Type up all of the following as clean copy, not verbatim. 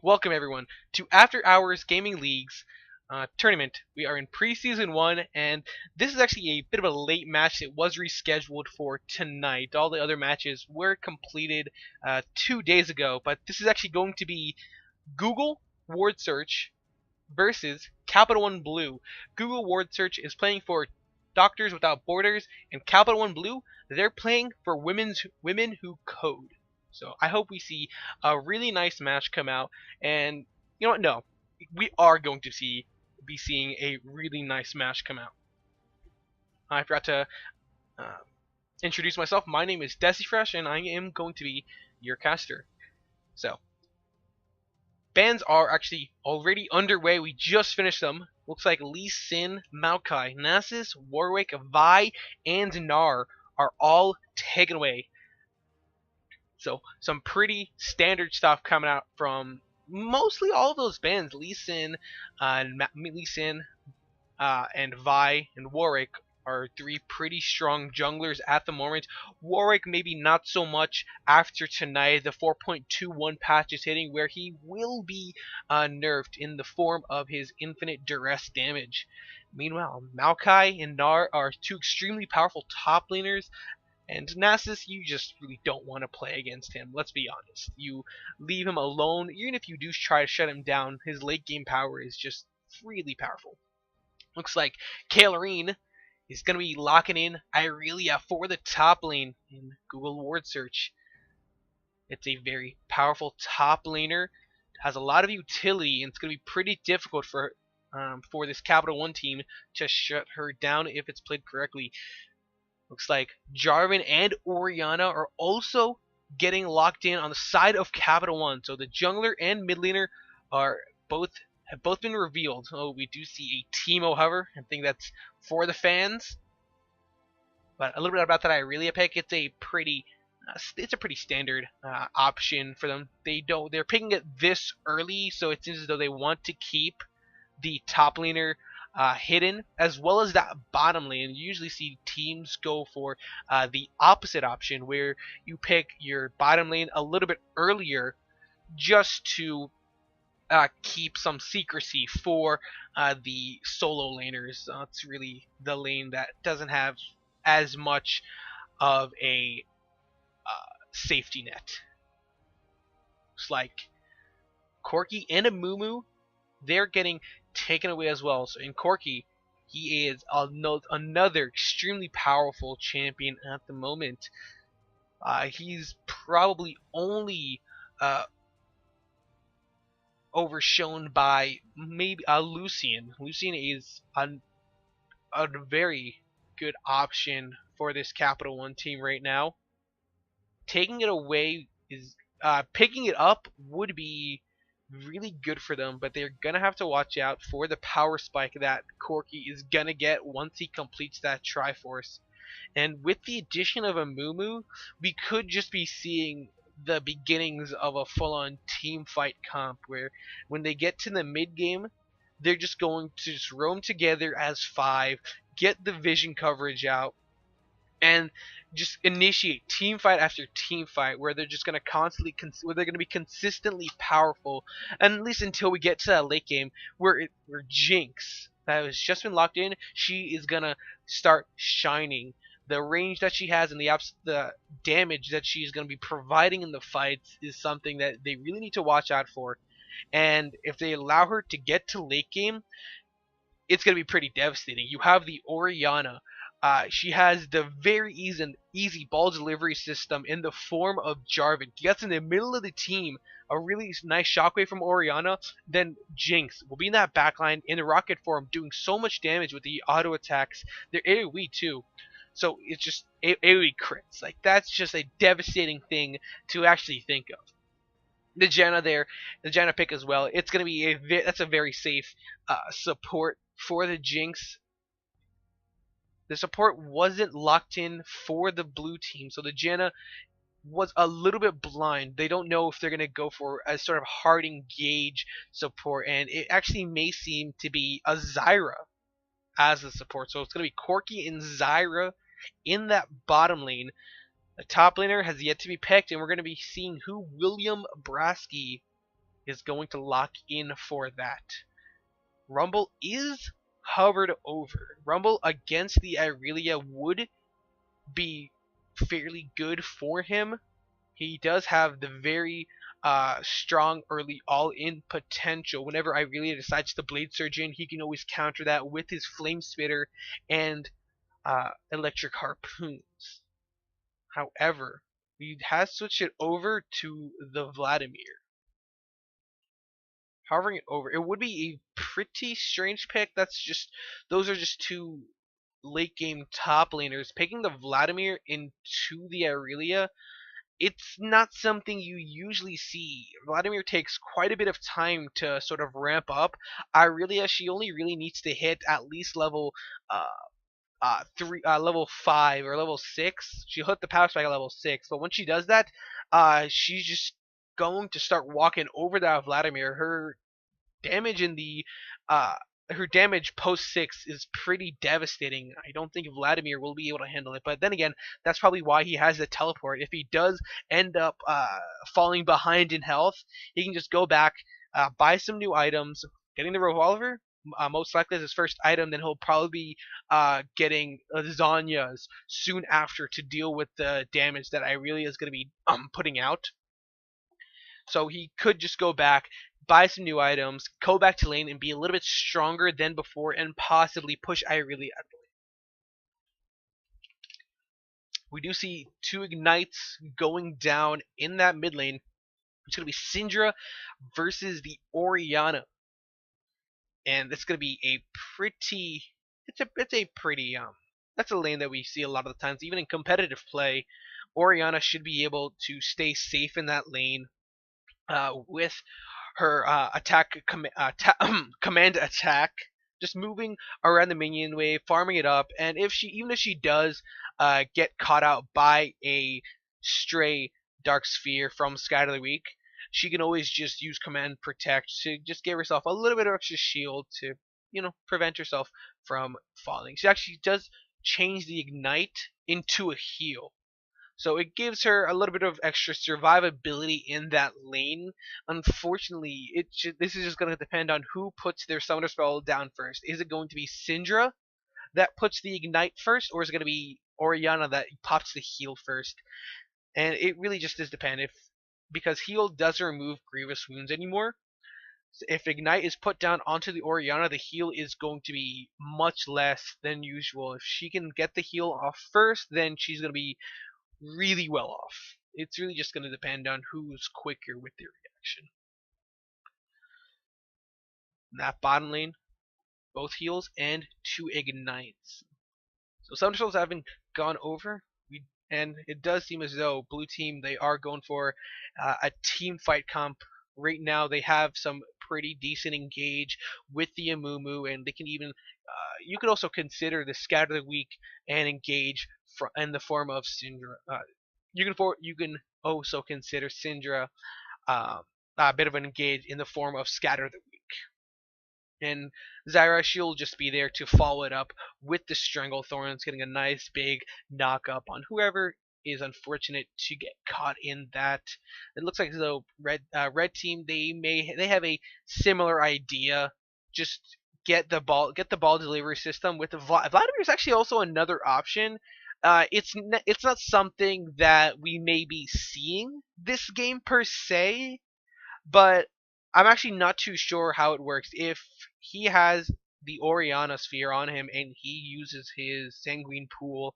Welcome everyone to After Hours Gaming League's tournament. We are in preseason 1, and this is actually a bit of a late match. It was rescheduled for tonight. All the other matches were completed 2 days ago, but this is actually going to be Google Word Search versus Capital One Blue. Google Word Search is playing for Doctors Without Borders, and Capital One Blue, they're playing for women who code. So I hope we see a really nice match come out, and you know what? No, we are going to be seeing a really nice match come out. I forgot to uh, introduce myself. My name is Desifresh, and I am going to be your caster. So bans are actually already underway. We just finished them. Looks like Lee Sin, Maokai, Nasus, Warwick, Vi, and Nar are all taken away. So some pretty standard stuff coming out from mostly all of those bans. Lee Sin, and Vi and Warwick are three pretty strong junglers at the moment. Warwick maybe not so much after tonight. The 4.21 patch is hitting, where he will be nerfed in the form of his infinite duress damage. Meanwhile, Maokai and Nar are two extremely powerful top laners, and Nasus, you just really don't want to play against him. Let's be honest. You leave him alone. Even if you do try to shut him down, his late game power is just really powerful. Looks like Kalarine is going to be locking in Irelia for the top lane in Google Word Search. It's a very powerful top laner. Has a lot of utility, and it's going to be pretty difficult for this Capital One team to shut her down if it's played correctly. Looks like Jarvan and Orianna are also getting locked in on the side of Capital One. So the jungler and mid laner have both been revealed. Oh, we do see a Teemo hover. I think that's for the fans. But a little bit about that Irelia pick. It's a pretty standard option for them. They're picking it this early, so it seems as though they want to keep the top laner hidden, as well as that bottom lane. You usually see teams go for the opposite option, where you pick your bottom lane a little bit earlier, just to keep some secrecy for the solo laners. It's really the lane that doesn't have as much of a safety net. Looks like Corki and Amumu, they're getting taken away as well. So in Corki, he is another extremely powerful champion at the moment. He's probably only overshone by maybe Lucian. Lucian is a very good option for this Capital One team right now. Taking it away is picking it up would be really good for them, but they're gonna have to watch out for the power spike that Corki is gonna get once he completes that Triforce. And with the addition of Amumu, we could just be seeing the beginnings of a full-on team fight comp, where when they get to the mid game, they're just going to just roam together as five, get the vision coverage out, and just initiate team fight after team fight, where they're just going to where they're going to be consistently powerful, and at least until we get to that late game where Jinx, that has just been locked in, she is going to start shining. The range that she has and the damage that she's going to be providing in the fights is something that they really need to watch out for. And if they allow her to get to late game, it's going to be pretty devastating. You have the Orianna. She has the very easy ball delivery system in the form of Jarvan. He gets in the middle of the team, a really nice shockwave from Orianna. Then Jinx will be in that backline in the rocket form, doing so much damage with the auto attacks. They're AoE too. So it's just AoE crits. Like, that's just a devastating thing to actually think of. The Janna pick as well. It's gonna be that's a very safe support for the Jinx. The support wasn't locked in for the blue team, so the Janna was a little bit blind. They don't know if they're gonna go for a sort of hard engage support, and it actually may seem to be a Zyra as the support. So it's gonna be Corki and Zyra in that bottom lane. The top laner has yet to be picked, and we're going to be seeing who William Brasky is going to lock in for that. Rumble is hovered over. Rumble against the Irelia would be fairly good for him. He does have the very strong early all-in potential. Whenever Irelia decides to Blade Surge in, he can always counter that with his Flame Spitter and Electric Harpoons. However, he has switched it over to the Vladimir. Hovering it over, it would be a pretty strange pick. Those are just two late game top laners. Picking the Vladimir into the Irelia, it's not something you usually see. Vladimir takes quite a bit of time to sort of ramp up. Irelia, she only really needs to hit at least level level 5 or level 6. She'll hit the power spike at level 6, but when she does that, she's just going to start walking over that Vladimir. Damage in the uh, her damage post 6 is pretty devastating. I don't think Vladimir will be able to handle it, but then again, that's probably why he has the teleport. If he does end up falling behind in health, he can just go back, buy some new items, getting the revolver. Most likely as his first item, then he'll probably be getting Zanya's soon after to deal with the damage that Irelia is going to be putting out. So he could just go back, buy some new items, go back to lane, and be a little bit stronger than before, and possibly push Irelia out of the lane. We do see 2 Ignites going down in that mid lane. It's going to be Syndra versus the Orianna. And it's going to be a pretty... That's a lane that we see a lot of the times. Even in competitive play, Orianna should be able to stay safe in that lane with her command attack, just moving around the minion wave, farming it up, and even if she does get caught out by a stray Dark Sphere from Sky of the Week, she can always just use command protect to just give herself a little bit of extra shield to, prevent herself from falling. She actually does change the ignite into a heal. So it gives her a little bit of extra survivability in that lane. Unfortunately, this is just going to depend on who puts their summoner spell down first. Is it going to be Syndra that puts the ignite first, or is it going to be Orianna that pops the heal first? And it really just does depend, because heal doesn't remove grievous wounds anymore. If ignite is put down onto the Orianna, the heal is going to be much less than usual. If she can get the heal off first, then she's going to be really well off. It's really just going to depend on who's quicker with their reaction. In that bottom lane, both heals and 2 ignites. So Summoner Souls haven't gone over, and it does seem as though blue team, they are going for a team fight comp. Right now they have some pretty decent engage with the Amumu, and they can even you could also consider the Scatter the Weak and engage in the form of Syndra. You can also consider Syndra a bit of an engage in the form of Scatter the Weak. And Zyra, she'll just be there to follow it up with the Stranglethorns, getting a nice big knock up on whoever is unfortunate to get caught in that. It looks like though red team, they have a similar idea. Just get the ball delivery system with the Vladimir is actually also another option. It's not something that we may be seeing this game per se, but I'm actually not too sure how it works. If he has the Orianna sphere on him and he uses his Sanguine Pool,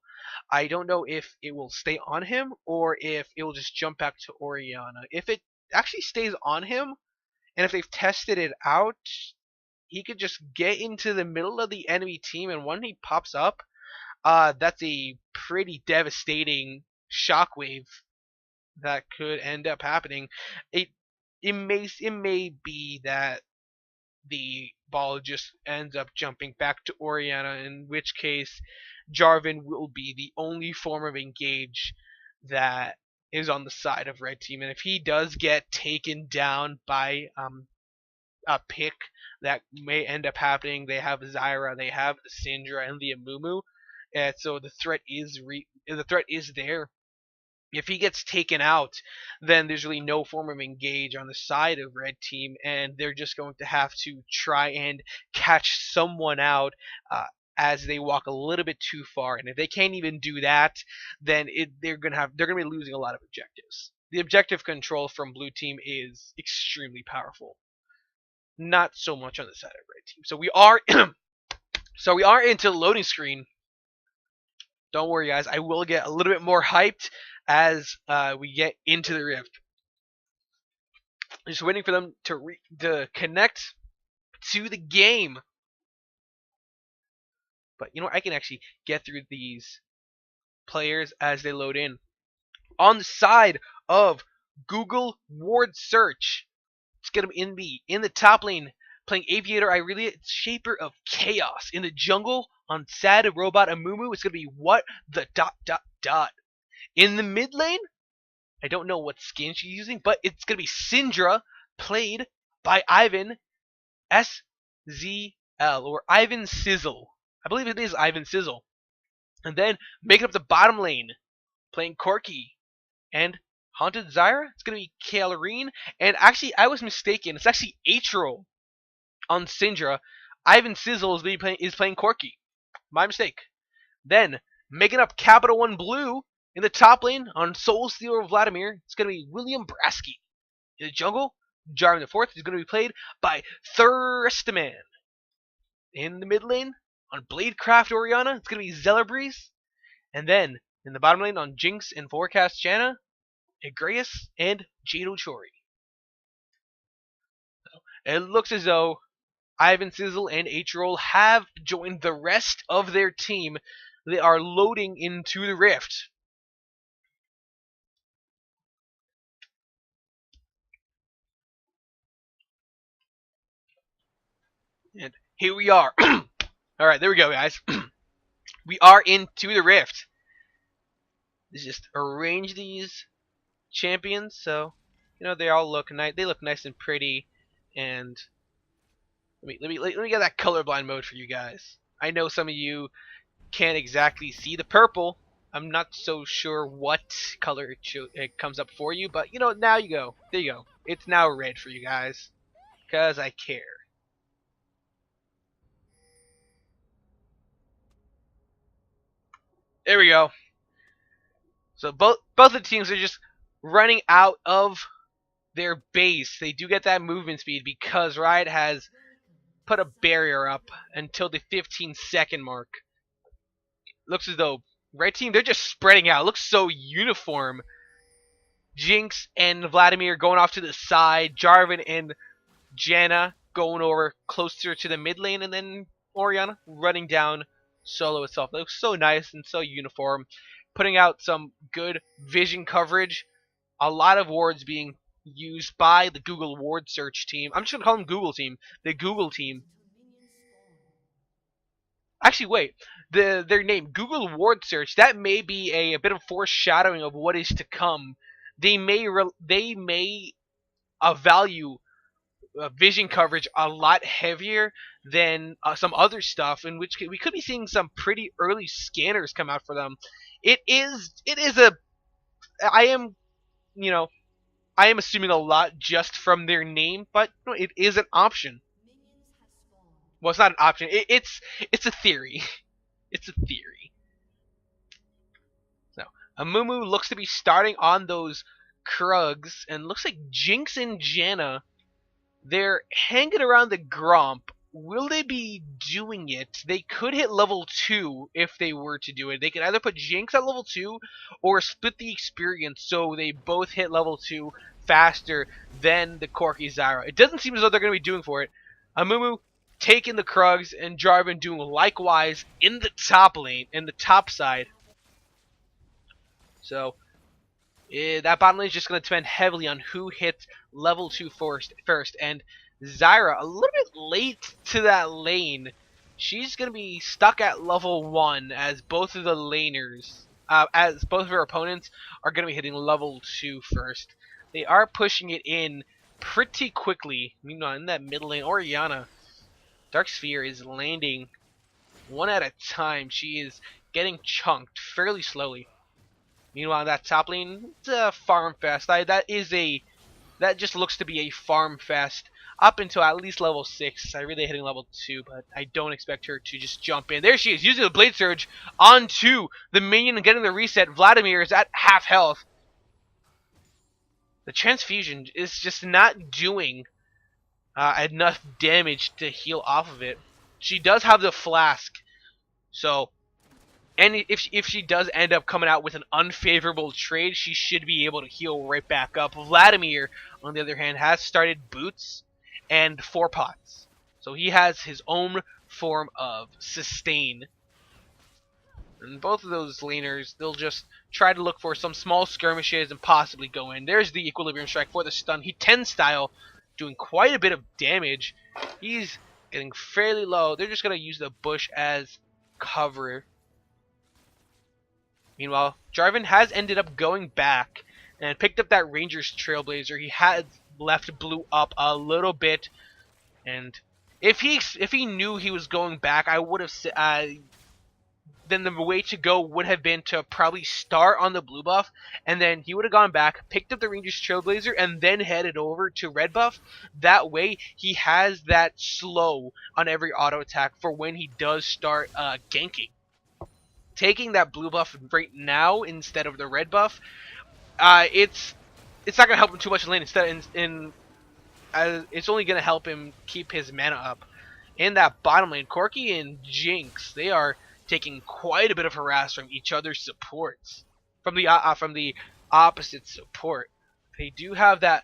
I don't know if it will stay on him or if it will just jump back to Orianna. If it actually stays on him, and if they've tested it out, he could just get into the middle of the enemy team, and when he pops up, that's a pretty devastating shockwave that could end up happening. It may be that the ball just ends up jumping back to Orianna, in which case Jarvan will be the only form of engage that is on the side of red team. And if he does get taken down by a pick, that may end up happening. They have Zyra, they have the Syndra, and the Amumu, and so the threat is there. If he gets taken out, then there's really no form of engage on the side of red team, and they're just going to have to try and catch someone out as they walk a little bit too far. And if they can't even do that, then they're gonna be losing a lot of objectives. The objective control from blue team is extremely powerful. Not so much on the side of red team. So we are into the loading screen. Don't worry, guys. I will get a little bit more hyped as we get into the rift. Just waiting for them to connect to the game. But you know what? I can actually get through these players as they load in. On the side of Google Ward Search, it's gonna be in the top lane playing Aviator Irelia, Shaper of Chaos. In the jungle on Sad Robot Amumu, it's gonna be what the ... In the mid lane, I don't know what skin she's using, but it's going to be Syndra, played by Ivan SZL, or Ivan Sizzle. I believe it is Ivan Sizzle. And then, making up the bottom lane, playing Corki and Haunted Zyra, it's going to be Kalarine. And actually, I was mistaken. It's actually Atrial on Syndra. Ivan Sizzle is playing Corki. My mistake. Then, making up Capital One Blue, in the top lane, on Soul Stealer Vladimir, it's going to be William Brasky. In the jungle, Jarvan IV is going to be played by Thirstman. In the mid lane, on Bladecraft Orianna, it's going to be Zelabreeze. And then, in the bottom lane, on Jinx and Forecast Janna, Agreus and Jado Chori. It looks as though Ivan Sizzle and H-Roll have joined the rest of their team. They are loading into the rift. And here we are. Alright, there we go, guys. We are into the rift. Let's just arrange these champions so they all look nice. They look nice and pretty. And let me get that colorblind mode for you guys. I know some of you can't exactly see the purple. I'm not so sure what color it comes up for you, but now you go. There you go. It's now red for you guys, cause I care. There we go. So both the teams are just running out of their base. They do get that movement speed because Riot has put a barrier up until the 15-second mark. Looks as though red team, they're just spreading out. It looks so uniform. Jinx and Vladimir going off to the side. Jarvan and Janna going over closer to the mid lane, and then Orianna running down solo itself. It looks so nice and so uniform. Putting out some good vision coverage. A lot of wards being used by the Google Ward Search team. I'm just going to call them Google team. The Google team. Actually, wait. Their name, Google Ward Search, that may be a bit of foreshadowing of what is to come. They may value vision coverage a lot heavier than some other stuff, in which we could be seeing some pretty early scanners come out for them. I am assuming a lot just from their name, but it is an option. Well, it's not an option. It's a theory. It's a theory. So, Amumu looks to be starting on those Krugs, and looks like Jinx and Janna, they're hanging around the Gromp. Will they be doing it? They could hit level 2 if they were to do it. They could either put Jinx at level 2 or split the experience so they both hit level 2 faster than the Corki Zyra. It doesn't seem as though they're going to be doing for it. Amumu taking the Krugs and Jarvan doing likewise in the top lane, in the top side. So that bottom lane is just going to depend heavily on who hits level 2 first. And Zyra, a little bit late to that lane. She's going to be stuck at level 1 as both of the laners, as both of her opponents are going to be hitting level 2 first. They are pushing it in pretty quickly. Meanwhile, in that mid lane, Orianna, Dark Sphere is landing one at a time. She is getting chunked fairly slowly. Meanwhile, that top lane, it's a farm fest. That just looks to be a farm fest up until at least level 6. I really hitting level 2, but I don't expect her to just jump in. There she is, using the Blade Surge onto the minion and getting the reset. Vladimir is at half health. The transfusion is just not doing enough damage to heal off of it. She does have the flask, so and if she does end up coming out with an unfavorable trade, she should be able to heal right back up. Vladimir, on the other hand, has started boots and 4 pots, so he has his own form of sustain. And both of those laners, they'll just try to look for some small skirmishes and possibly go in. There's the Equilibrium Strike for the stun. He 10 style, doing quite a bit of damage. He's getting fairly low. They're just going to use the bush as cover. Meanwhile, Jarvan has ended up going back and picked up that Ranger's Trailblazer. He had left blue up a little bit, and if he knew he was going back, I would have then the way to go would have been to probably start on the blue buff, and then he would have gone back, picked up the Ranger's Trailblazer, and then headed over to red buff. That way, he has that slow on every auto attack for when he does start ganking. Taking that blue buff right now instead of the red buff, it's not gonna help him too much in lane. Instead, it's only gonna help him keep his mana up. In that bottom lane, Corki and Jinx, they are taking quite a bit of harass from each other's supports, from the opposite support. They do have that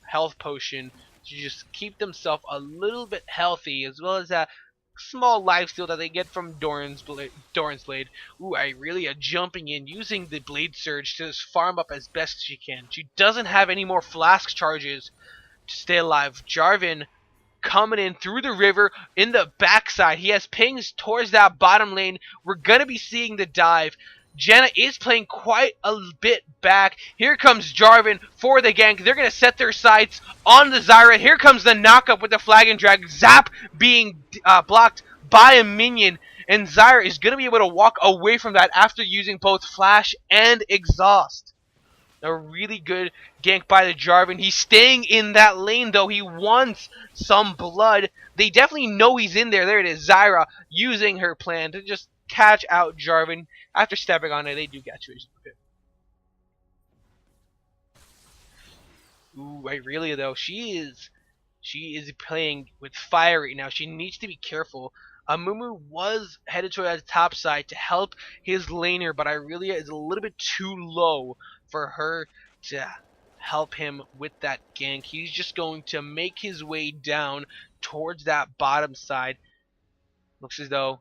health potion to just keep themselves a little bit healthy, as well as that small lifesteal that they get from Doran's Blade. Ooh, Irelia jumping in, using the Blade Surge to just farm up as best she can. She doesn't have any more flask charges to stay alive. Jarvan coming in through the river in the backside. He has pings towards that bottom lane. We're going to be seeing the dive. Janna is playing quite a bit back. Here comes Jarvan for the gank. They're going to set their sights on the Zyra. Here comes the knockup with the flag and drag. Zap being blocked by a minion. And Zyra is going to be able to walk away from that after using both flash and exhaust. A really good gank by the Jarvan. He's staying in that lane, though. He wants some blood. They definitely know he's in there. There it is. Zyra using her plan to just catch out Jarvan. After stepping on it, they do catch you. Ooh, Irelia, though. She is playing with fire right now. She needs to be careful. Amumu was headed to the top side to help his laner, but Irelia is a little bit too low for her to help him with that gank. He's just going to make his way down towards that bottom side. Looks as though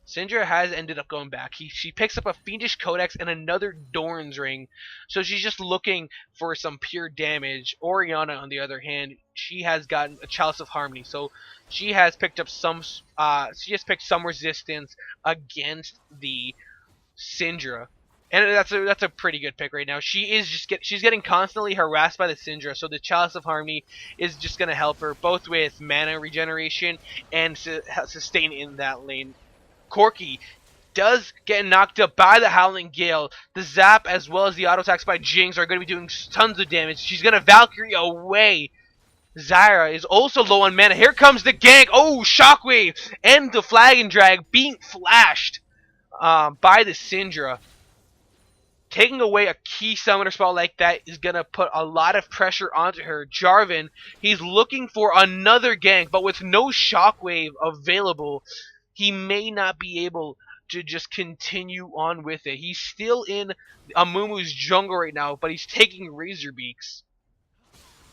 Syndra has ended up going back. She picks up a Fiendish Codex and another Doran's Ring. So she's just looking for some pure damage. Orianna, on the other hand, she has gotten a Chalice of Harmony. So she has picked up some resistance against the Syndra. And that's a pretty good pick right now. She's getting constantly harassed by the Syndra, so the Chalice of Harmony is just going to help her both with mana regeneration and sustain in that lane. Corki does get knocked up by the Howling Gale. The Zap as well as the auto attacks by Jinx are going to be doing tons of damage. She's going to Valkyrie away. Zyra is also low on mana. Here comes the gank. Oh, Shockwave and the Flag and Drag being flashed by the Syndra. Taking away a key summoner spell like that is going to put a lot of pressure onto her. Jarvan, he's looking for another gank, but with no Shockwave available, he may not be able to just continue on with it. He's still in Amumu's jungle right now, but he's taking Razor Beaks.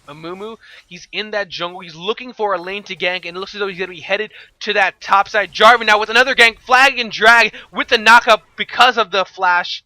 Amumu, he's in that jungle. He's looking for a lane to gank, and it looks as though he's going to be headed to that top side. Jarvan now with another gank, Flag and Drag with the knockup because of the flash.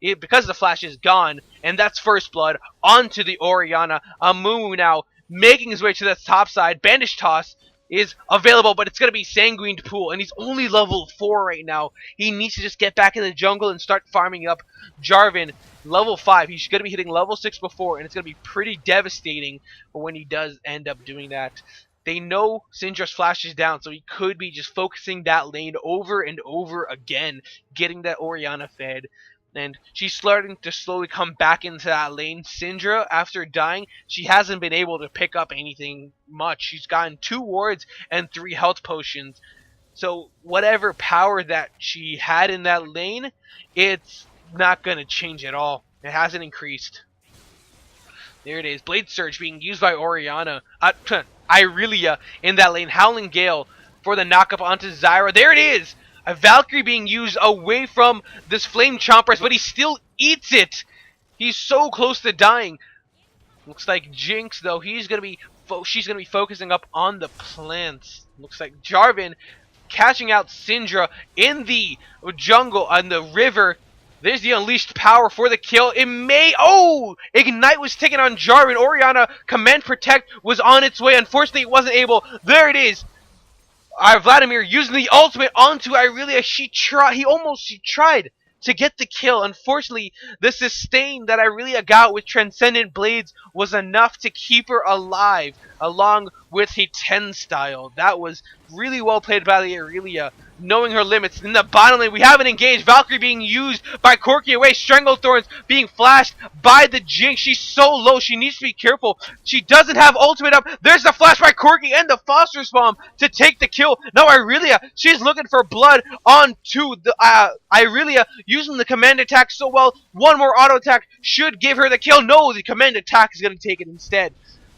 Because the flash is gone, and that's first blood onto the Orianna. Amumu now making his way to the top side. Bandage Toss is available, but it's going to be Sanguined Pool, and he's only level 4 right now. He needs to just get back in the jungle and start farming up. Jarvan, level 5. He's going to be hitting level 6 before, and it's going to be pretty devastating when he does end up doing that. They know Syndra's flash is down, so he could be just focusing that lane over and over again, getting that Orianna fed. and she's starting to slowly come back into that lane. Syndra, after dying, she hasn't been able to pick up anything much. She's gotten 2 wards and 3 health potions. So whatever power that she had in that lane, it's not going to change at all. It hasn't increased. There it is. Blade Surge being used by Orianna. Irelia in that lane. Howling Gale for the knockup onto Zyra. There it is! A Valkyrie being used away from this Flame Chompers, but he still eats it! He's so close to dying. Looks like Jinx, though, she's gonna be focusing up on the plants. Looks like Jarvan catching out Syndra in the jungle, on the river. There's the unleashed power for the kill. It may... Oh! Ignite was taken on Jarvan. Orianna, Command Protect was on its way. Unfortunately, it wasn't able. There it is. Vladimir using the ultimate onto Irelia. She tried to get the kill. Unfortunately, the sustain that Irelia got with Transcendent Blades was enough to keep her alive, along with the 10 style. That was really well played by the Irelia, knowing her limits. In the bottom lane, we haven't engaged. Valkyrie being used by Corki away. Stranglethorns being flashed by the Jinx. She's so low. She needs to be careful. She doesn't have ultimate up. There's the flash by Corki and the Foster's Bomb to take the kill. Now Irelia, she's looking for blood onto the Irelia using the command attack so well. One more auto attack should give her the kill. No, the command attack is going to take it instead.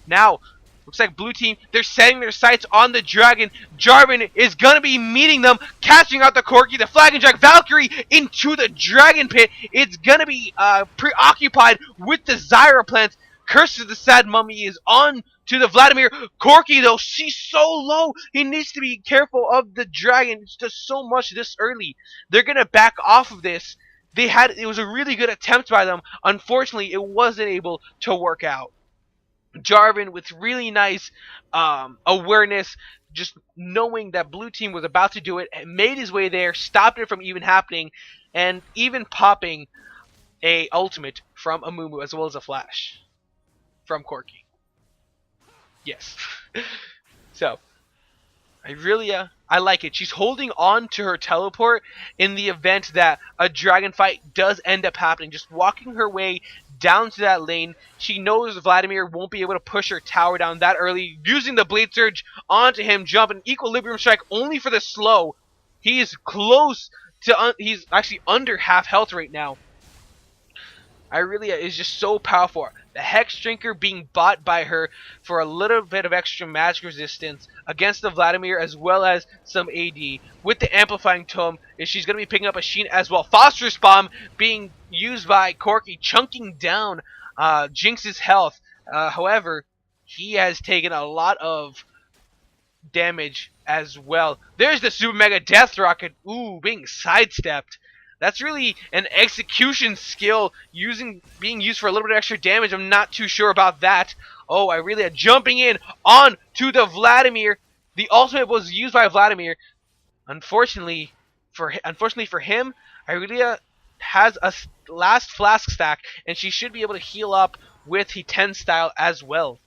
Now, looks like blue team, they're setting their sights on the dragon. Jarvan is going to be meeting them, catching out the Corki, the flag and drag Valkyrie into the dragon pit. It's going to be preoccupied with the Zyra plants. Curse of the Sad Mummy is on to the Vladimir. Corki, though, she's so low. He needs to be careful of the dragon. It's just so much this early. They're going to back off of this. It was a really good attempt by them. Unfortunately, it wasn't able to work out. Jarvan with really nice awareness, just knowing that blue team was about to do it, made his way there, stopped it from even happening, and even popping a ultimate from Amumu as well as a flash from Corki. Yes. So, Irelia, I like it. She's holding on to her teleport in the event that a dragon fight does end up happening. Just walking her way down to that lane. She knows Vladimir won't be able to push her tower down that early. Using the Blade Surge onto him, jump an Equilibrium Strike only for the slow. He's close to... he's actually under half health right now. Irelia is just so powerful. The Hex Drinker being bought by her for a little bit of extra magic resistance against the Vladimir as well as some AD. With the Amplifying Tome, she's going to be picking up a Sheen as well. Phosphorus Bomb being used by Corki, chunking down Jinx's health. However, he has taken a lot of damage as well. There's the Super Mega Death Rocket. Ooh, being sidestepped. That's really an execution skill being used for a little bit of extra damage. I'm not too sure about that. Oh, Irelia jumping in on to the Vladimir. The ultimate was used by Vladimir. Unfortunately for him, Irelia has a last flask stack, and she should be able to heal up with the 10 style as well.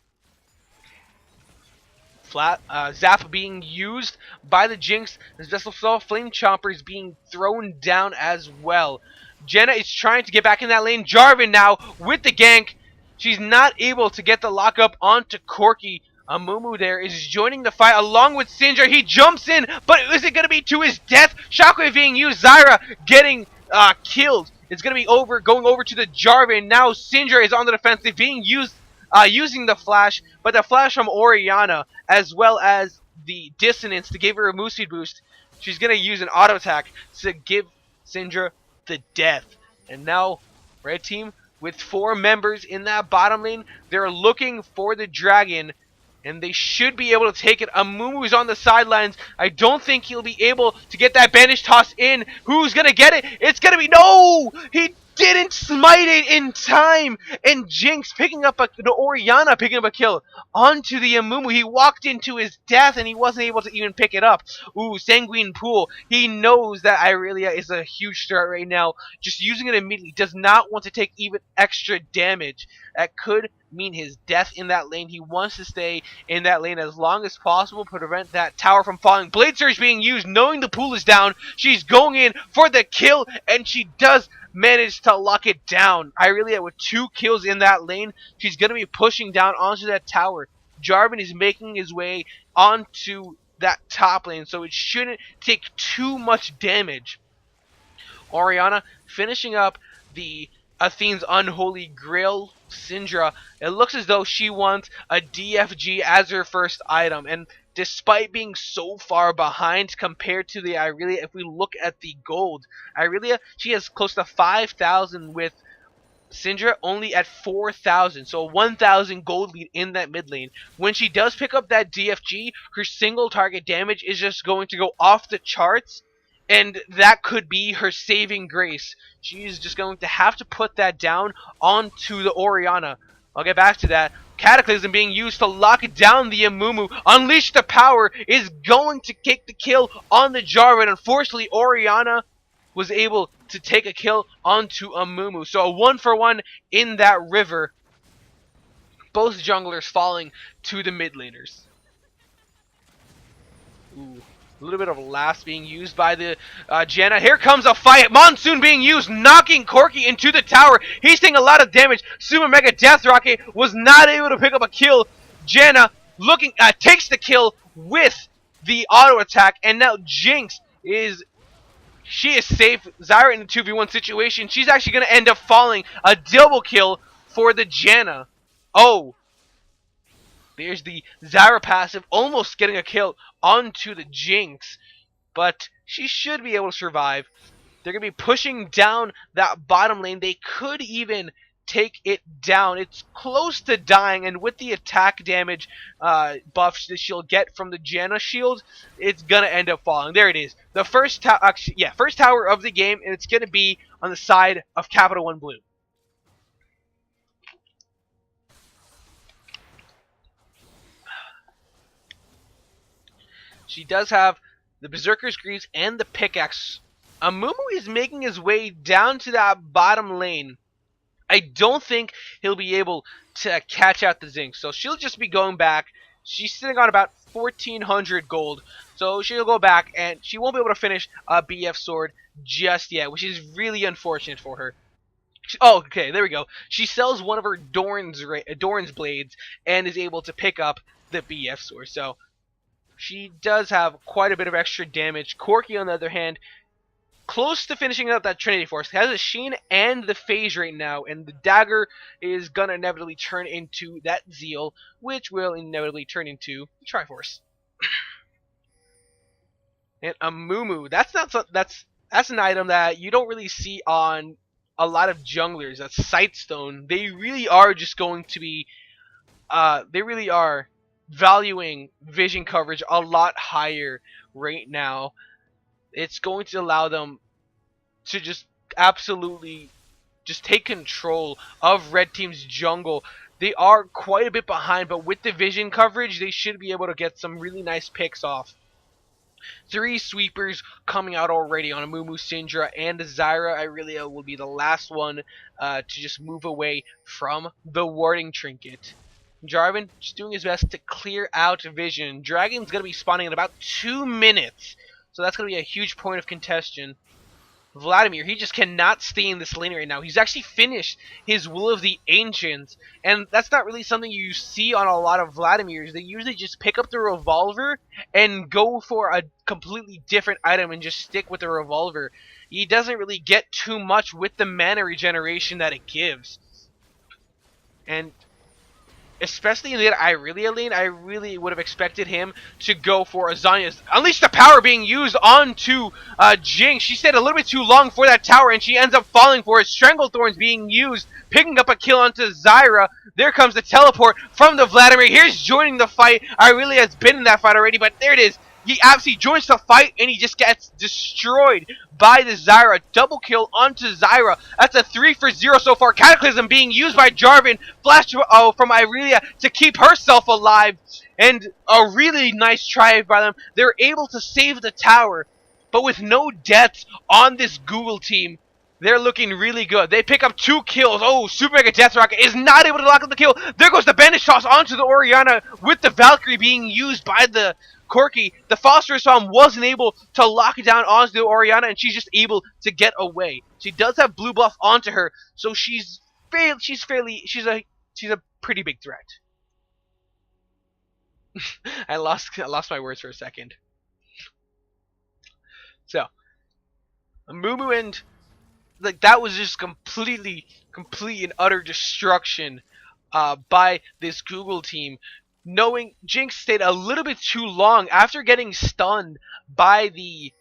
Zap being used by the Jinx. There's just also Flame Chompers being thrown down as well. Jenna is trying to get back in that lane. Jarvan now with the gank. She's not able to get the lockup onto Corki. Amumu there is joining the fight along with Syndra. He jumps in, but is it going to be to his death? Shockwave being used. Zyra getting killed. It's going to be going over to the Jarvan. Now Syndra is on the defensive, being used. Using the flash, but the flash from Orianna, as well as the dissonance to give her a move speed boost. She's going to use an auto attack to give Syndra the death. And now, red team, with 4 members in that bottom lane, they're looking for the dragon, and they should be able to take it. Amumu's on the sidelines. I don't think he'll be able to get that bandage toss in. Who's going to get it? It's going to be... No! He didn't smite it in time, and Jinx Orianna picking up a kill onto the Amumu. He walked into his death and he wasn't able to even pick it up. Ooh, Sanguine Pool. He knows that Irelia is a huge threat right now. Just using it immediately. Does not want to take even extra damage. That could mean his death in that lane. He wants to stay in that lane as long as possible to prevent that tower from falling. Blade Surge being used, knowing the pool is down. She's going in for the kill, and she does managed to lock it down. Irelia with 2 kills in that lane. She's going to be pushing down onto that tower. Jarvan is making his way onto that top lane, so it shouldn't take too much damage. Orianna finishing up the Athene's Unholy Grail, Syndra. It looks as though she wants a DFG as her first item, and despite being so far behind compared to the Irelia, if we look at the gold, Irelia, she has close to 5,000 with Syndra only at 4,000, so 1,000 gold lead in that mid lane. When she does pick up that DFG, her single target damage is just going to go off the charts, and that could be her saving grace. She's just going to have to put that down onto the Orianna. I'll get back to that. Cataclysm being used to lock down the Amumu. Unleash the Power is going to take the kill on the Jarvan. Unfortunately, Orianna was able to take a kill onto Amumu. So a 1-for-1 in that river. Both junglers falling to the mid laners. Ooh. A little bit of last being used by the Janna. Here comes a fight. Monsoon being used, knocking Corki into the tower. He's taking a lot of damage. Super Mega Death Rocket was not able to pick up a kill. Janna looking takes the kill with the auto attack, and now Jinx is safe. Zyra in the 2v1 situation. She's actually going to end up falling. A double kill for the Janna. Oh. There's the Zyra passive almost getting a kill onto the Jinx. But she should be able to survive. They're going to be pushing down that bottom lane. They could even take it down. It's close to dying. And with the attack damage buffs that she'll get from the Janna shield, it's going to end up falling. There it is. The first tower of the game. And it's going to be on the side of Capital One Blue. She does have the Berserker's Greaves and the pickaxe. Amumu is making his way down to that bottom lane. I don't think he'll be able to catch out the Zinc, so she'll just be going back. She's sitting on about 1,400 gold, so she'll go back, and she won't be able to finish a BF sword just yet, which is really unfortunate for her. Oh, okay, there we go. She sells one of her Doran's blades and is able to pick up the BF sword, so she does have quite a bit of extra damage. Corki, on the other hand, close to finishing up that Trinity Force. Has a Sheen and the Phase right now, and the Dagger is going to inevitably turn into that Zeal, which will inevitably turn into the Triforce. And Amumu, that's an item that you don't really see on a lot of junglers. That's Sightstone. They really are just going to be, they really are valuing vision coverage a lot higher right now. It's going to allow them to just absolutely just take control of Red Team's jungle. They are quite a bit behind, but with the vision coverage, they should be able to get some really nice picks off. 3 sweepers coming out already on Amumu, Syndra, and Zyra. Irelia will be the last one to just move away from the warding trinket. Jarvan just doing his best to clear out vision. Dragon's going to be spawning in about 2 minutes. So that's going to be a huge point of contention. Vladimir, he just cannot stay in this lane right now. He's actually finished his Will of the Ancients. And that's not really something you see on a lot of Vladimirs. They usually just pick up the revolver and go for a completely different item and just stick with the revolver. He doesn't really get too much with the mana regeneration that it gives. And especially in the Irelia lane, I really would have expected him to go for Azania's. Unleash the Power being used onto Jinx. She stayed a little bit too long for that tower, and she ends up falling for it. Stranglethorns being used, picking up a kill onto Zyra. There comes the teleport from the Vladimir. Here's joining the fight. Irelia has been in that fight already, but there it is. He absolutely joins the fight, and he just gets destroyed by the Zyra. Double kill onto Zyra. That's a 3-for-0 so far. Cataclysm being used by Jarvan. Flash from Irelia to keep herself alive. And a really nice try by them. They're able to save the tower. But with no deaths on this Google team, they're looking really good. They pick up 2 kills. Oh, Super Mega Death Rocket is not able to lock up the kill. There goes the bandage toss onto the Orianna with the Valkyrie being used by the Corki. The Phosphorus Bomb wasn't able to lock it down onto the Orianna, and she's just able to get away. She does have blue buff onto her, so she's a pretty big threat. I lost my words for a second. So, Mumu and that was just complete and utter destruction by this Google team. Knowing Jinx stayed a little bit too long after getting stunned by the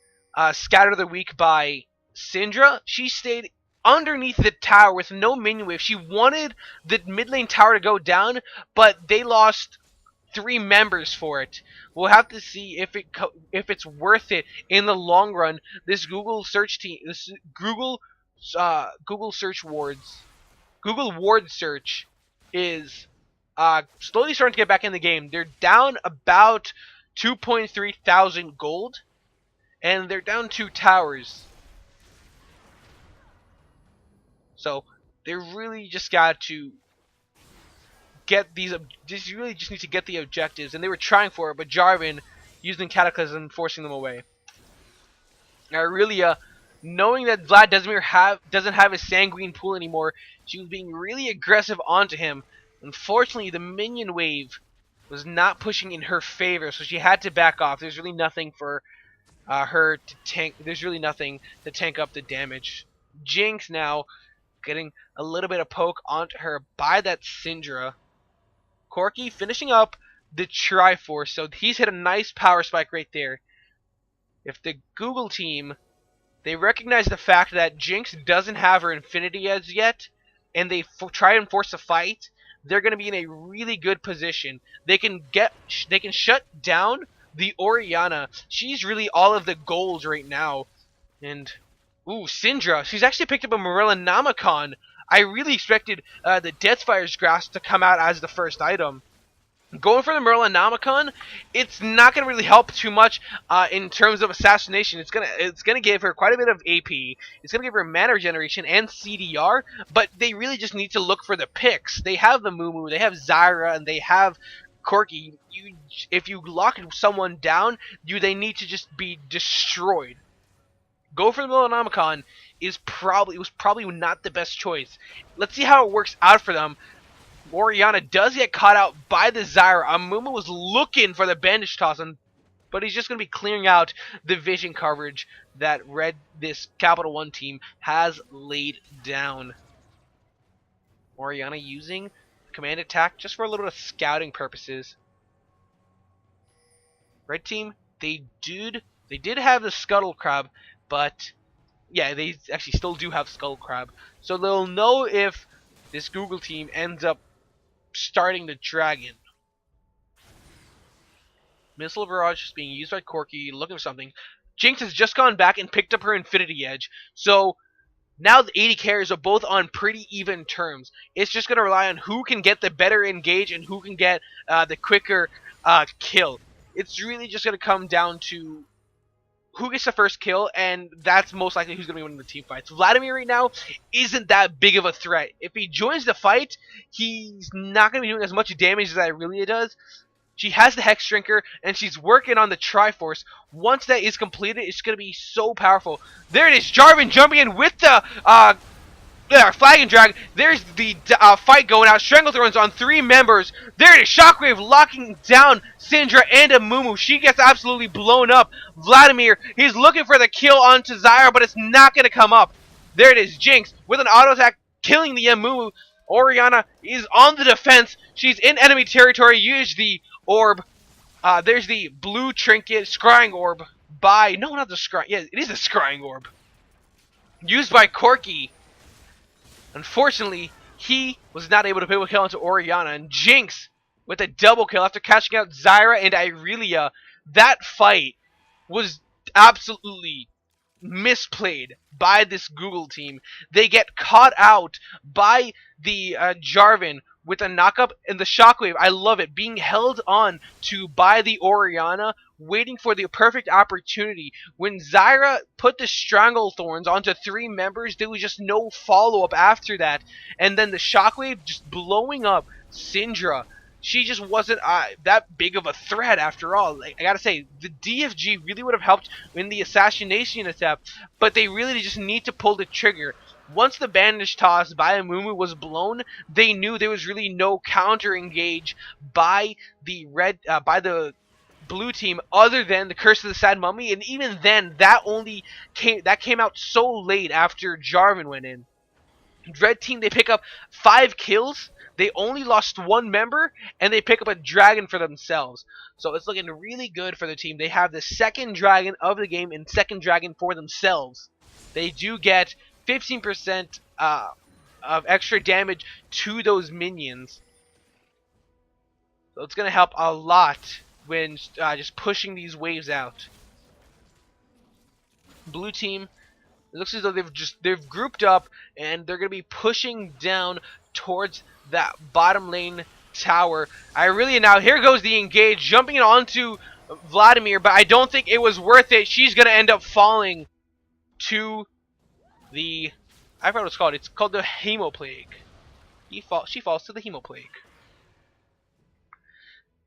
Scatter of the Weak by Syndra, she stayed underneath the tower with no minion wave. She wanted the mid lane tower to go down, but they lost 3 members for it. We'll have to see if it's worth it in the long run. This Google search team, this Google ward search is slowly starting to get back in the game. They're down about 2.3 thousand gold, and they're down 2 towers. So they really just got to get these. You really just need to get the objectives, and they were trying for it, but Jarvan using Cataclysm forcing them away. Aurelia, knowing that Vlad doesn't have his Sanguine pool anymore, she was being really aggressive onto him. Unfortunately, the minion wave was not pushing in her favor, so she had to back off. There's really nothing for her to tank. There's really nothing to tank up the damage. Jinx now getting a little bit of poke onto her by that Syndra. Corki finishing up the Triforce, so he's hit a nice power spike right there. If the Google team, they recognize the fact that Jinx doesn't have her Infinity as yet, and they try and force a fight, they're going to be in a really good position. They can shut down the Orianna. She's really all of the gold right now. And Syndra, she's actually picked up a Morellonomicon. I really expected the Deathfire's Grasp to come out as the first item. Going for the Morellonomicon, it's not going to really help too much in terms of assassination. It's gonna give her quite a bit of AP. It's gonna give her mana regeneration and CDR, but they really just need to look for the picks. They have the Mumu, they have Zyra, and they have Corki. If you lock someone down, they need to just be destroyed. Go for the Morellonomicon was probably not the best choice. Let's see how it works out for them. Orianna does get caught out by the Zyra. Amumu was looking for the bandage toss, but he's just going to be clearing out the vision coverage that this Capital One team has laid down. Orianna using command attack just for a little bit of scouting purposes. Red team, they did have the Scuttle Crab, but yeah, they actually still do have Skull Crab. So they'll know if this Google team ends up starting the dragon. Missile Barrage is being used by Corki, looking for something. Jinx has just gone back and picked up her Infinity Edge. So now the AD carriers are both on pretty even terms. It's just going to rely on who can get the better engage and who can get the quicker kill. It's really just going to come down to who gets the first kill, and that's most likely who's going to be winning the team fights. Vladimir right now isn't that big of a threat. If he joins the fight, he's not going to be doing as much damage as Aurelia does. She has the Hex Drinker, and she's working on the Triforce. Once that is completed, it's going to be so powerful. There it is, Jarvan jumping in with the Flag and Drag. There's the fight going out. Stranglethorns on 3 members. There it is, Shockwave locking down Syndra and Amumu. She gets absolutely blown up. Vladimir, he's looking for the kill onto Zyra, but it's not going to come up. There it is, Jinx with an auto attack killing the Amumu. Orianna is on the defense. She's in enemy territory. Use the orb. There's the blue trinket, Scrying Orb by... No, not the Scrying... Yeah, it is the Scrying Orb. Used by Corki. Unfortunately, he was not able to pick a kill onto Orianna, and Jinx with a double kill after catching out Zyra and Aurelia. That fight was absolutely misplayed by this Google team. They get caught out by the Jarvan with a knockup and the Shockwave. I love it. Being held on to by the Orianna, waiting for the perfect opportunity. When Zyra put the Stranglethorns onto 3 members, there was just no follow-up after that. And then the Shockwave just blowing up Syndra. she just wasn't that big of a threat after all. Like, I gotta say, the DFG really would have helped in the assassination attempt, but they really just need to pull the trigger. Once the bandage toss by Amumu was blown, they knew there was really no counter engage by the blue team other than the Curse of the Sad Mummy, and even then, that came out so late after Jarvan went in. Red team, they pick up 5 kills. They only lost 1 member, and they pick up a dragon for themselves. So it's looking really good for the team. They have the second dragon of the game and second dragon for themselves. They do get 15% of extra damage to those minions. So it's going to help a lot when just pushing these waves out. Blue team, it looks as though they've grouped up and they're going to be pushing down towards that bottom lane tower. Now here goes the engage, jumping onto Vladimir, but I don't think it was worth it. She's going to end up falling to the, I forgot what it's called. It's called the Hemoplague. She falls to the Hemoplague.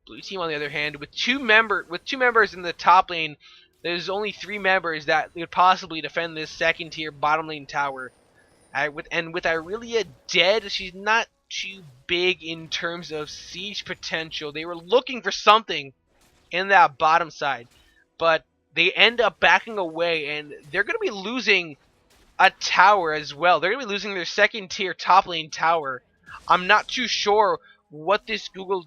Blue team, on the other hand, with two members in the top lane, there's only 3 members that could possibly defend this second tier bottom lane tower. With Irelia dead, she's not too big in terms of siege potential. They were looking for something in that bottom side, but they end up backing away, and they're going to be losing a tower as well. They're going to be losing their second tier top lane tower. I'm not too sure what this Google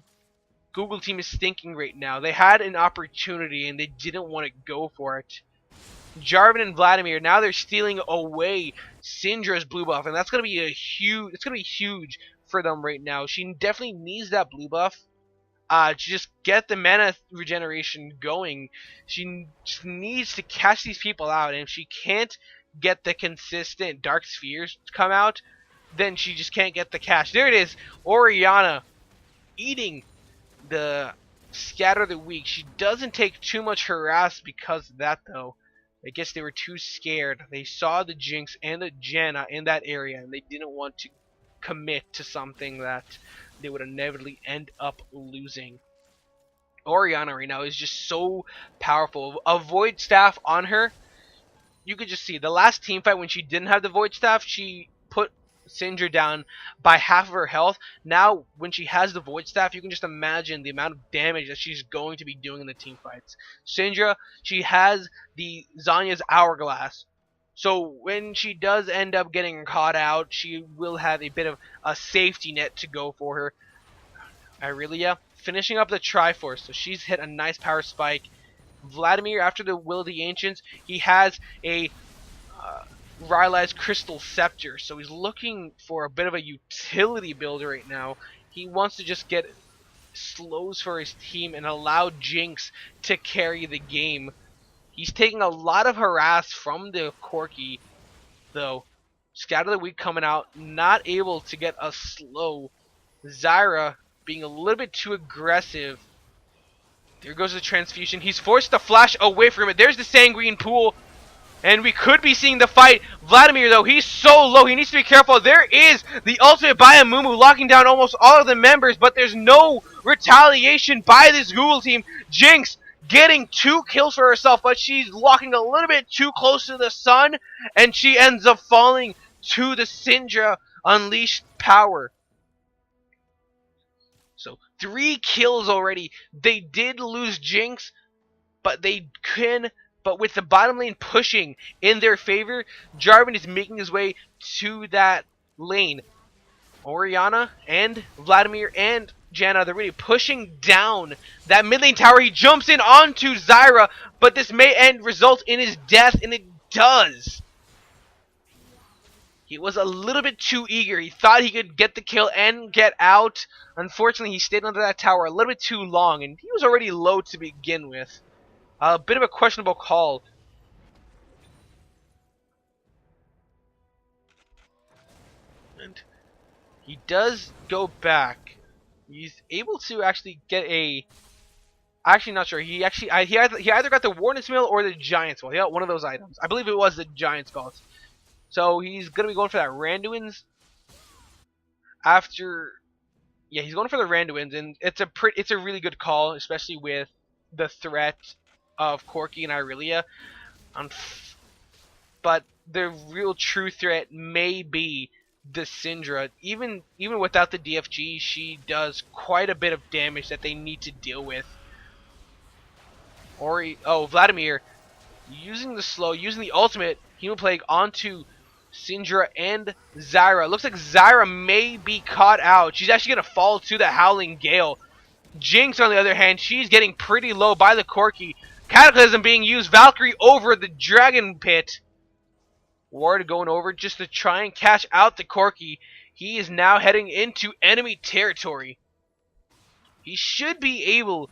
team is thinking right now. They had an opportunity and they didn't want to go for it. Jarvan and Vladimir, now they're stealing away Syndra's blue buff, and that's going to be huge for them right now. She definitely needs that blue buff to just get the mana regeneration going. She just needs to catch these people out, and if she can't get the consistent dark spheres to come out, then she just can't get the cash. There it is, Orianna eating the Scatter the Weak. She doesn't take too much harass because of that, though. I guess they were too scared. They saw the Jinx and the Janna in that area, and they didn't want to commit to something that they would inevitably end up losing. Orianna right now is just so powerful. A Void Staff on her, you could just see the last team fight when she didn't have the Void Staff, she put Syndra down by half of her health. Now, when she has the Void Staff, you can just imagine the amount of damage that she's going to be doing in the team fights. Syndra, she has the Zanya's Hourglass. So when she does end up getting caught out, she will have a bit of a safety net to go for her. Irelia finishing up the Triforce, so she's hit a nice power spike. Vladimir, after the Will of the Ancients, he has a Rylai's Crystal Scepter, so he's looking for a bit of a utility builder right now. He wants to just get slows for his team and allow Jinx to carry the game. He's taking a lot of harass from the Corki, though. Scatter the Weak coming out, not able to get a slow. Zyra being a little bit too aggressive. There goes the transfusion. He's forced to flash away from it. There's the Sanguine Pool. And we could be seeing the fight. Vladimir, though, he's so low. He needs to be careful. There is the ultimate by Amumu locking down almost all of the members, but there's no retaliation by this Google team. Jinx getting 2 kills for herself, but she's locking a little bit too close to the sun, and she ends up falling to the Syndra Unleashed power. So 3 kills already. They did lose Jinx, but with the bottom lane pushing in their favor, Jarvan is making his way to that lane. Orianna and Vladimir and Janna, they're really pushing down that mid lane tower. He jumps in onto Zyra, but this may result in his death, and it does. He was a little bit too eager. He thought he could get the kill and get out. Unfortunately, he stayed under that tower a little bit too long, and he was already low to begin with. A bit of a questionable call. And he does go back. He's able to actually get a... Actually, not sure. He either got the Warden's Mill or the Giant's Belt. He got one of those items. I believe it was the Giant's Belt. So he's going to be going for that Randuin's after... Yeah, he's going for the Randuins, and it's a really good call, especially with the threat of Corki and Irelia. But the real true threat may be the Syndra. Even without the DFG, she does quite a bit of damage that they need to deal with. Vladimir using the slow, using the ultimate Hemoplague onto Syndra and Zyra. Looks like Zyra may be caught out. She's actually going to fall to the Howling Gale. Jinx, on the other hand, she's getting pretty low by the Corki. Cataclysm being used. Valkyrie over the Dragon Pit. Ward going over just to try and catch out the Corki. He is now heading into enemy territory. He should be able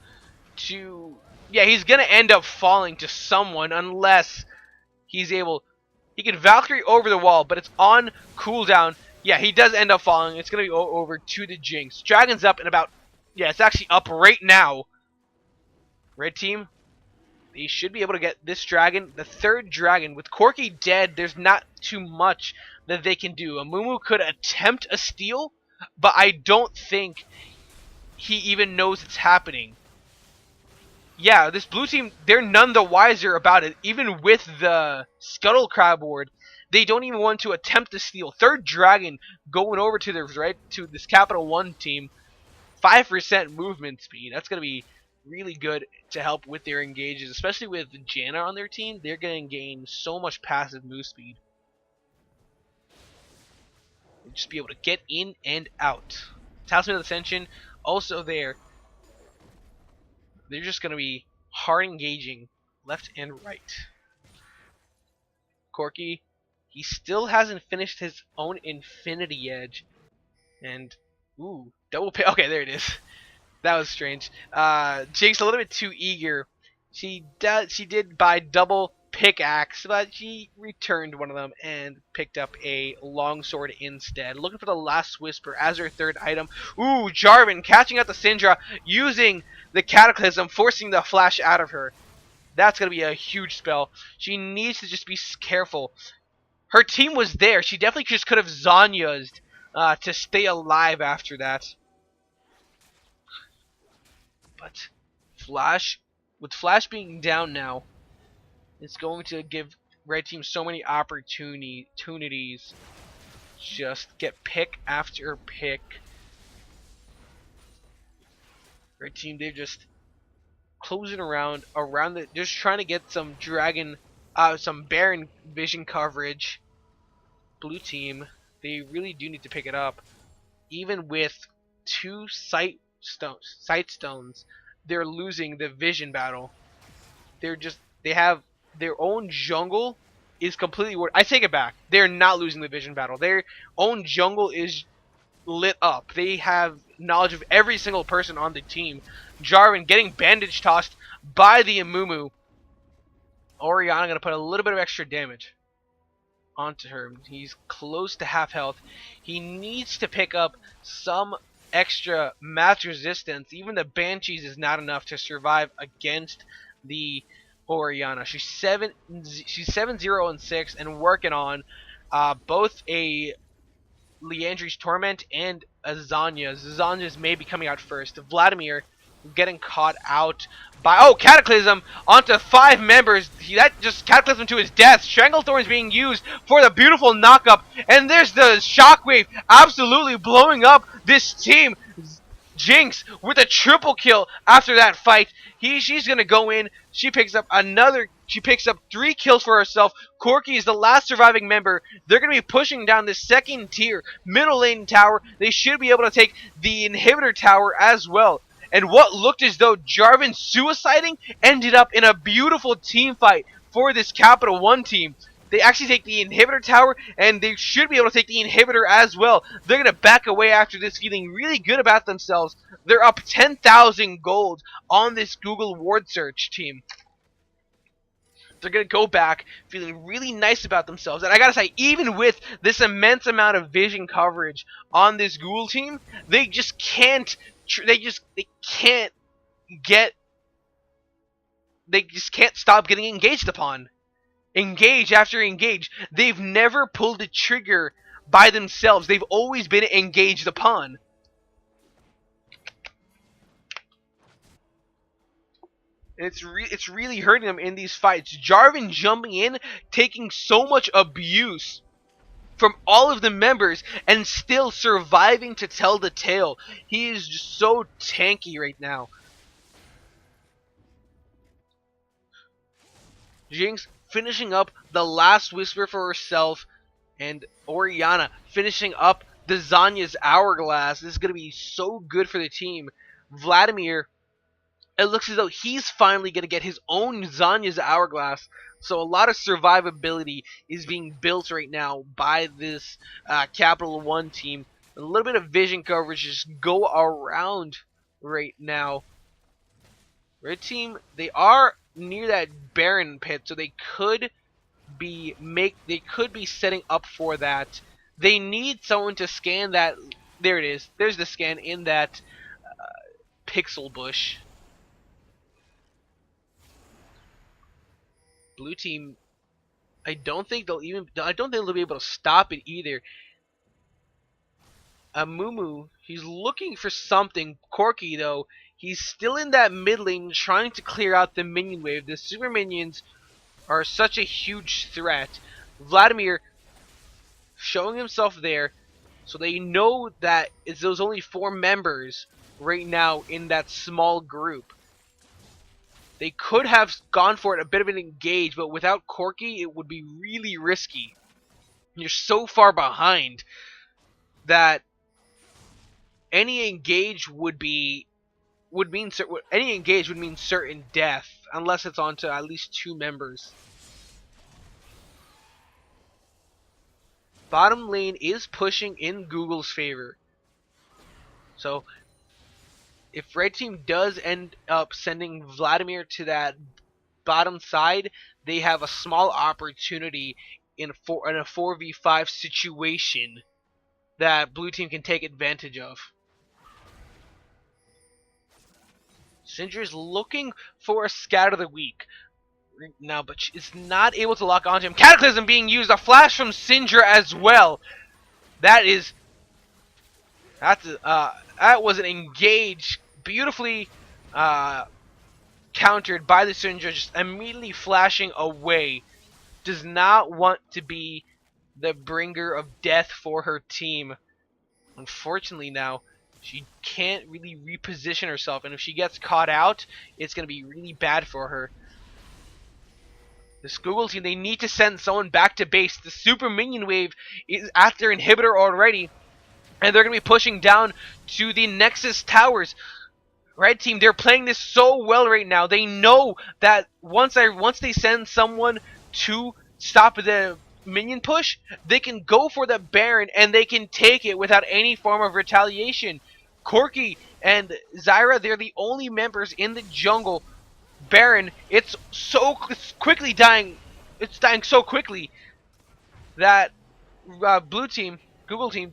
to... Yeah, he's going to end up falling to someone unless he's able... He can Valkyrie over the wall, but it's on cooldown. Yeah, he does end up falling. It's going to be over to the Jinx. Dragon's up in about... Yeah, it's actually up right now. Red team, they should be able to get this dragon, the third dragon. With Corki dead, there's not too much that they can do. Amumu could attempt a steal, but I don't think he even knows it's happening. Yeah, this blue team, they're none the wiser about it. Even with the Scuttle Crab Ward, they don't even want to attempt to steal. Third dragon going over to this Capital One team. 5% movement speed. That's going to be really good to help with their engages, especially with Janna on their team. They're going to gain so much passive move speed. They'll just be able to get in and out. Talisman of Ascension also there. They're just going to be hard engaging left and right. Corki, he still hasn't finished his own Infinity Edge. And, ooh, double pay. Okay, there it is. That was strange. Jinx a little bit too eager. She did buy double pickaxe, but she returned one of them and picked up a longsword instead. Looking for the Last Whisper as her third item. Ooh, Jarvan catching out the Syndra, using the Cataclysm, forcing the flash out of her. That's going to be a huge spell. She needs to just be careful. Her team was there. She definitely just could have Zhonya's to stay alive after that. But with Flash being down now, it's going to give Red Team so many opportunities. Just get pick after pick. Red Team, they're just closing around just trying to get some some Baron vision coverage. Blue Team, they really do need to pick it up. Even with 2 sight stones, they're losing the vision battle. They have their own jungle is completely I take it back. They're not losing the vision battle. Their own jungle is lit up. They have knowledge of every single person on the team. Jarvan getting bandage tossed by the Amumu. Orianna gonna put a little bit of extra damage onto her. He's close to half health. He needs to pick up some extra match resistance. Even the Banshees is not enough to survive against the Orianna. She's 7-0 and 6 and working on both a Liandry's Torment and a Zhonya's. Zhonya's may be coming out first. Vladimir getting caught out by Cataclysm onto 5 members. That just Cataclysm to his death. Stranglethorn's being used for the beautiful knockup, and there's the Shockwave absolutely blowing up this team. Jinx with a triple kill after that fight. She's gonna go in. She picks up 3 kills for herself. Corki is the last surviving member. They're gonna be pushing down the second tier middle lane tower. They should be able to take the inhibitor tower as well. And what looked as though Jarvan suiciding ended up in a beautiful team fight for this Capital One team. They actually take the inhibitor tower, and they should be able to take the inhibitor as well. They're going to back away after this, feeling really good about themselves. They're up 10,000 gold on this Google ward search team. They're going to go back feeling really nice about themselves. And I got to say, even with this immense amount of vision coverage on this Google team, they just can't stop getting engaged upon. Engage after engage. They've never pulled the trigger by themselves. They've always been engaged upon. and it's really hurting them in these fights. Jarvan jumping in, taking so much abuse from all of the members, and still surviving to tell the tale. He is just so tanky right now. Jinx finishing up the last Whisper for herself, and Orianna finishing up the Zanya's Hourglass. This is going to be so good for the team. Vladimir, it looks as though he's finally going to get his own Zanya's Hourglass. So a lot of survivability is being built right now by this Capital One team. A little bit of vision coverage just go around right now. Red team, they are near that Baron pit, so they could be setting up for that. They need someone to scan that. There it is. There's the scan in that pixel bush. Blue team, I don't think they'll be able to stop it either. Mumu, he's looking for something. Corki, though, he's still in that mid lane trying to clear out the minion wave. The super minions are such a huge threat. Vladimir showing himself there, so they know that it's those only 4 members right now in that small group. They could have gone for it, a bit of an engage, but without Corki, it would be really risky. You're so far behind that any engage would mean certain death, unless it's onto at least 2 members. Bottom lane is pushing in Google's favor. So if red team does end up sending Vladimir to that bottom side, they have a small opportunity in a 4v5 situation that blue team can take advantage of. Syndra's looking for a scout of the week right now, but is not able to lock onto him. Cataclysm being used, a flash from Syndra as well. That was an engage, beautifully countered by the Syndra, just immediately flashing away. Does not want to be the bringer of death for her team. Unfortunately now, she can't really reposition herself, and if she gets caught out, it's going to be really bad for her. This Google team, they need to send someone back to base. The super minion wave is at their inhibitor already, and they're going to be pushing down to the Nexus towers. Red team, they're playing this so well right now. They know that once they send someone to stop the minion push, they can go for the Baron and they can take it without any form of retaliation. Corki and Zyra, they're the only members in the jungle. Baron, it's quickly dying. It's dying so quickly that blue team, Google team,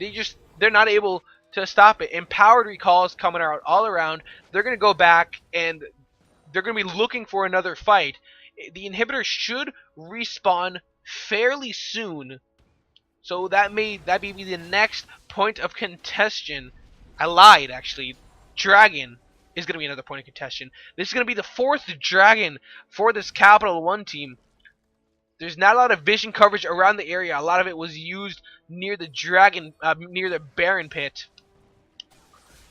they're not able to stop it. Empowered recalls coming out all around. They're gonna go back and they're gonna be looking for another fight. The inhibitor should respawn fairly soon, so that may be the next point of contention. I lied, actually. Dragon is going to be another point of contention. This is going to be the 4th dragon for this Capital One team. There's not a lot of vision coverage around the area. A lot of it was used near the dragon, near the Baron pit.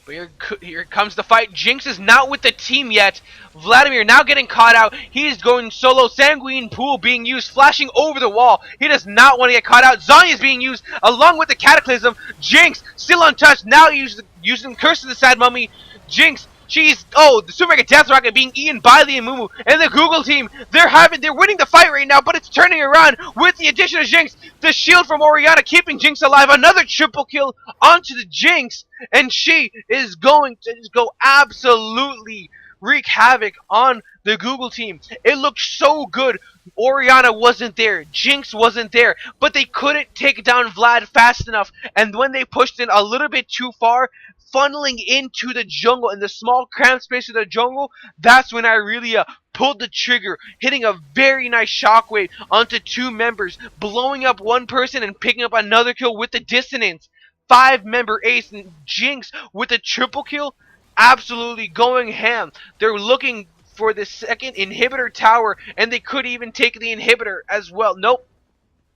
But here comes the fight. Jinx is not with the team yet. Vladimir now getting caught out. He is going solo. Sanguine Pool being used, flashing over the wall. He does not want to get caught out. Zanya is being used along with the Cataclysm. Jinx still untouched. Now using Curse of the Sad Mummy. Jinx, the Super Mega Death Rocket being eaten by the Amumu. And the Google team, they're winning the fight right now, but it's turning around with the addition of Jinx. The shield from Orianna keeping Jinx alive. Another triple kill onto the Jinx. And she is going to just go absolutely wreak havoc on the Google team. It looked so good. Orianna wasn't there. Jinx wasn't there. But they couldn't take down Vlad fast enough. And when they pushed in a little bit too far, funneling into the jungle, in the small cramped space of the jungle, that's when Irelia pulled the trigger, hitting a very nice shockwave onto 2 members, blowing up one person and picking up another kill with the dissonance. 5-member ace, and Jinx with a triple kill, absolutely going ham. They're looking for the second inhibitor tower, and they could even take the inhibitor as well. Nope.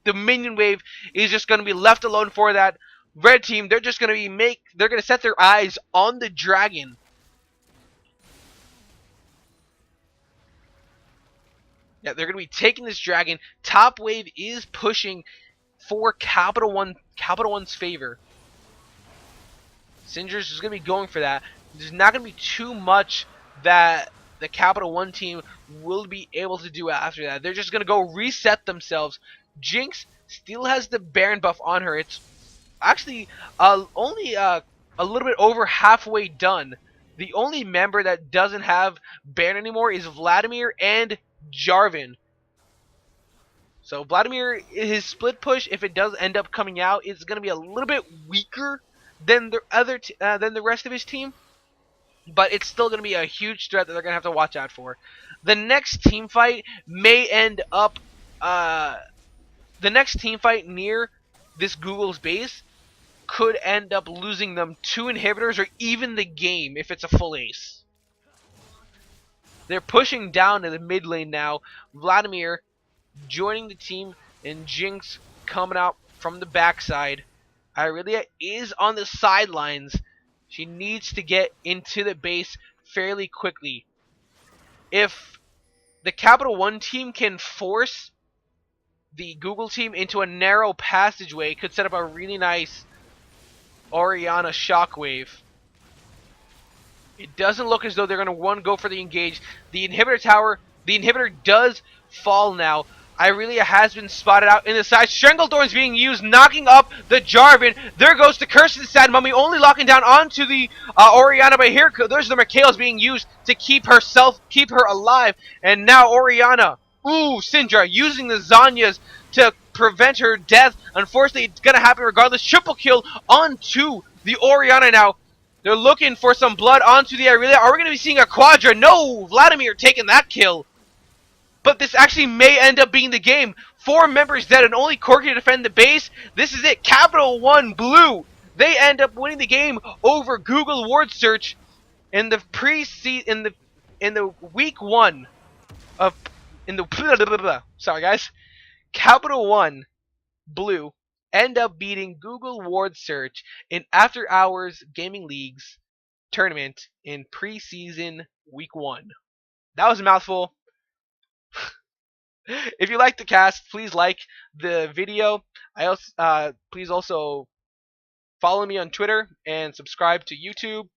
The minion wave is just going to be left alone for that. Red team, they're just going to they're going to set their eyes on the dragon. Yeah, they're going to be taking this dragon. Top wave is pushing for Capital One's favor. Singer's is going to be going for that. There's not going to be too much that the Capital One team will be able to do after that. They're just going to go reset themselves. Jinx still has the Baron buff on her. It's actually only a little bit over halfway done. The only member that doesn't have Baron anymore is Vladimir and Jarvan. So Vladimir, his split push, if it does end up coming out, is going to be a little bit weaker than the rest of his team, but it's still going to be a huge threat that they're going to have to watch out for. The next team fight may end up near this Google's base could end up losing them 2 inhibitors or even the game if it's a full ace. They're pushing down to the mid lane now. Vladimir joining the team and Jinx coming out from the backside. Irelia is on the sidelines. She needs to get into the base fairly quickly. If the Capital One team can force the Google team into a narrow passageway, it could set up a really nice Orianna shockwave. It doesn't look as though they're going to go for the engage. The inhibitor does fall now. Irelia has been spotted out in the side. Stranglethorn's being used, knocking up the Jarvan. There goes the Curse of the Sad Mummy, only locking down onto the Orianna. But here, there's the Mikhail's being used to keep her alive. And now Orianna, Syndra using the Zanyas to prevent her death. Unfortunately, it's going to happen regardless. Triple kill onto the Orianna now. They're looking for some blood onto the Irelia. Are we going to be seeing a Quadra? No, Vladimir taking that kill. But this actually may end up being the game. 4 members dead and only Corki to defend the base. This is it. Capital One Blue. They end up winning the game over Google Ward Search in the week 1 of sorry guys. Capital One Blue end up beating Google Ward Search in After Hours Gaming League's tournament in preseason week 1. That was a mouthful. If you like the cast, please like the video. Please also follow me on Twitter and subscribe to YouTube.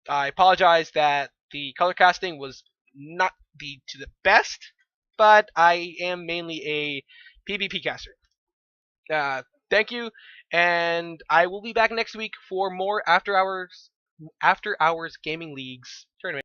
I apologize that the color casting was not to the best, but I am mainly a PvP caster. Thank you, and I will be back next week for more After Hours Gaming Leagues tournament.